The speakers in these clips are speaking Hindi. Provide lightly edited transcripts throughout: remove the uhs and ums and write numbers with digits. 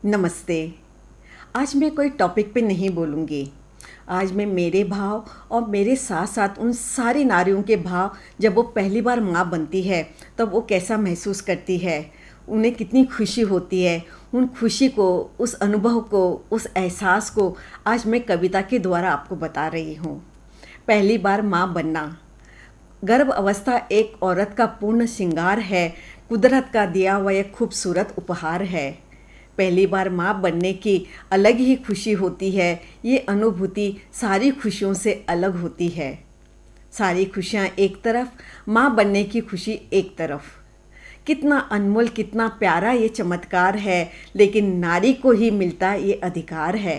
नमस्ते। आज मैं कोई टॉपिक पे नहीं बोलूँगी। आज मैं मेरे भाव और मेरे साथ साथ उन सारी नारियों के भाव, जब वो पहली बार माँ बनती है तब वो कैसा महसूस करती है, उन्हें कितनी खुशी होती है, उन खुशी को, उस अनुभव को, उस एहसास को आज मैं कविता के द्वारा आपको बता रही हूँ। पहली बार माँ बनना। गर्भ अवस्था एक औरत का पूर्ण श्रृंगार है, कुदरत का दिया हुआ एक खूबसूरत उपहार है। पहली बार माँ बनने की अलग ही खुशी होती है। ये अनुभूति सारी खुशियों से अलग होती है। सारी खुशियाँ एक तरफ, माँ बनने की खुशी एक तरफ। कितना अनमोल, कितना प्यारा ये चमत्कार है, लेकिन नारी को ही मिलता ये अधिकार है।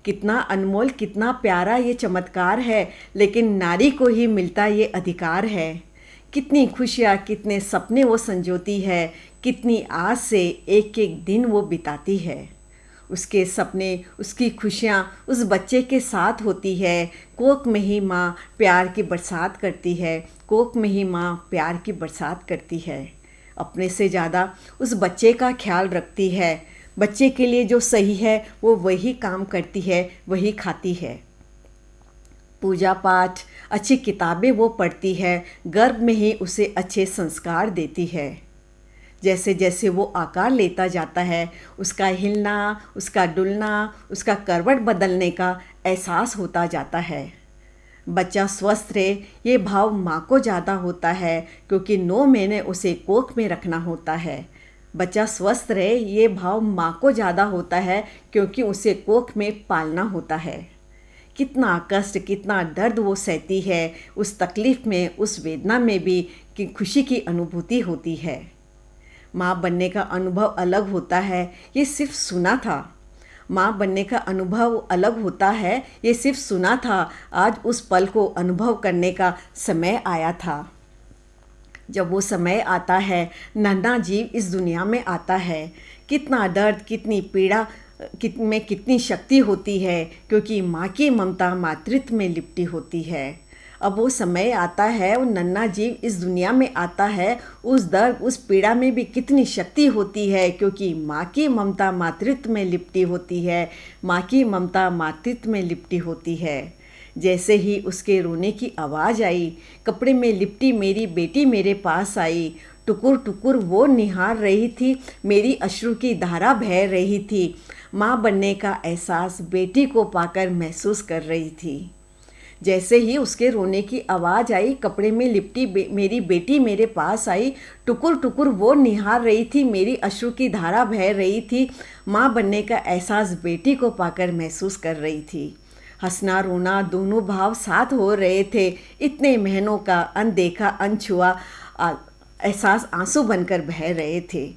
कितना अनमोल, कितना प्यारा ये चमत्कार है, लेकिन नारी को ही मिलता ये अधिकार है। कितनी खुशियाँ, कितने सपने वो संजोती है, कितनी आस से एक एक दिन वो बिताती है। उसके सपने, उसकी खुशियाँ उस बच्चे के साथ होती है। कोख में ही माँ प्यार की बरसात करती है, कोख में ही माँ प्यार की बरसात करती है। अपने से ज़्यादा उस बच्चे का ख्याल रखती है। बच्चे के लिए जो सही है वो वही काम करती है, वही खाती है। पूजा पाठ, अच्छी किताबें वो पढ़ती है, गर्भ में ही उसे अच्छे संस्कार देती है। जैसे जैसे वो आकार लेता जाता है, उसका हिलना, उसका डुलना, उसका करवट बदलने का एहसास होता जाता है। बच्चा स्वस्थ रहे ये भाव माँ को ज़्यादा होता है, क्योंकि 9 महीने उसे कोख में रखना होता है। बच्चा स्वस्थ रहे ये भाव माँ को ज़्यादा होता है, क्योंकि उसे कोख में पालना होता है। कितना कष्ट, कितना दर्द वो सहती है, उस तकलीफ़ में, उस वेदना में भी कि खुशी की अनुभूति होती है। माँ बनने का अनुभव अलग होता है, ये सिर्फ सुना था। माँ बनने का अनुभव अलग होता है, ये सिर्फ सुना था। आज उस पल को अनुभव करने का समय आया था। जब वो समय आता है, नन्हा जीव इस दुनिया में आता है। कितना दर्द, कितनी पीड़ा में कितनी शक्ति होती है, क्योंकि माँ की ममता मातृत्व में लिपटी होती है। अब वो समय आता है, वो नन्हा जीव इस दुनिया में आता है, उस दर्द, उस पीड़ा में भी कितनी शक्ति होती है, क्योंकि माँ की ममता मातृत्व में लिपटी होती है। माँ की ममता मातृत्व में लिपटी होती है। जैसे ही उसके रोने की आवाज़ आई, कपड़े में लिपटी मेरी बेटी मेरे पास आई। टुकुर टुकुर वो निहार रही थी, मेरी अश्रु की धारा बह रही थी। माँ बनने का एहसास बेटी को पाकर महसूस कर रही थी। जैसे ही उसके रोने की आवाज़ आई, कपड़े में लिपटी मेरी बेटी मेरे पास आई। टुकुर टुकुर वो निहार रही थी, मेरी अश्रु की धारा बह रही थी। माँ बनने का एहसास बेटी को पाकर महसूस कर रही थी। हंसना रोना दोनों भाव साथ हो रहे थे। इतने महीनों का अनदेखा अनछुआ एहसास आंसू बनकर बह रहे थे।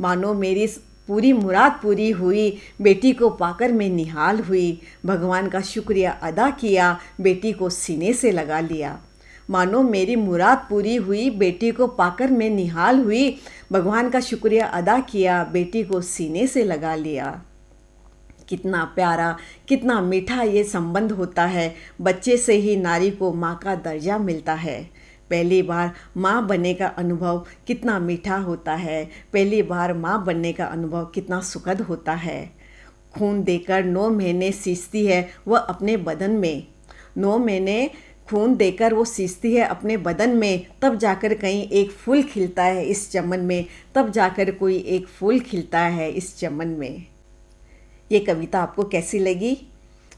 मानो मेरी पूरी मुराद पूरी हुई, बेटी को पाकर मैं निहाल हुई। भगवान का शुक्रिया अदा किया, बेटी को सीने से लगा लिया। मानो मेरी मुराद पूरी हुई, बेटी को पाकर मैं निहाल हुई। भगवान का शुक्रिया अदा किया, बेटी को सीने से लगा लिया। कितना प्यारा, कितना मीठा ये संबंध होता है। बच्चे से ही नारी को माँ का दर्जा मिलता है। पहली बार माँ बनने का अनुभव कितना मीठा होता है। पहली बार माँ बनने का अनुभव कितना सुखद होता है। खून देकर 9 महीने सींचती है वह अपने बदन में। 9 महीने खून देकर वो सींचती है अपने बदन में, तब जाकर कहीं एक फूल खिलता है इस चमन में, तब जाकर कोई एक फूल खिलता है इस चमन में। ये कविता आपको कैसी लगी?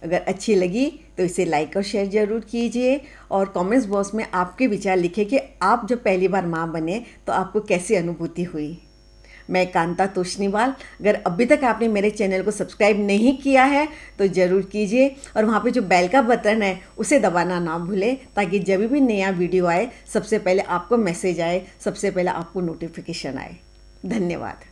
अगर अच्छी लगी तो इसे लाइक और शेयर ज़रूर कीजिए, और कमेंट्स बॉक्स में आपके विचार लिखें कि आप जब पहली बार माँ बने तो आपको कैसी अनुभूति हुई। मैं कांता तोष्णीवाल। अगर अभी तक आपने मेरे चैनल को सब्सक्राइब नहीं किया है तो ज़रूर कीजिए, और वहाँ पे जो बेल का बटन है उसे दबाना ना भूलें, ताकि जब भी नया वीडियो आए सबसे पहले आपको मैसेज आए, सबसे पहले आपको नोटिफिकेशन आए। धन्यवाद।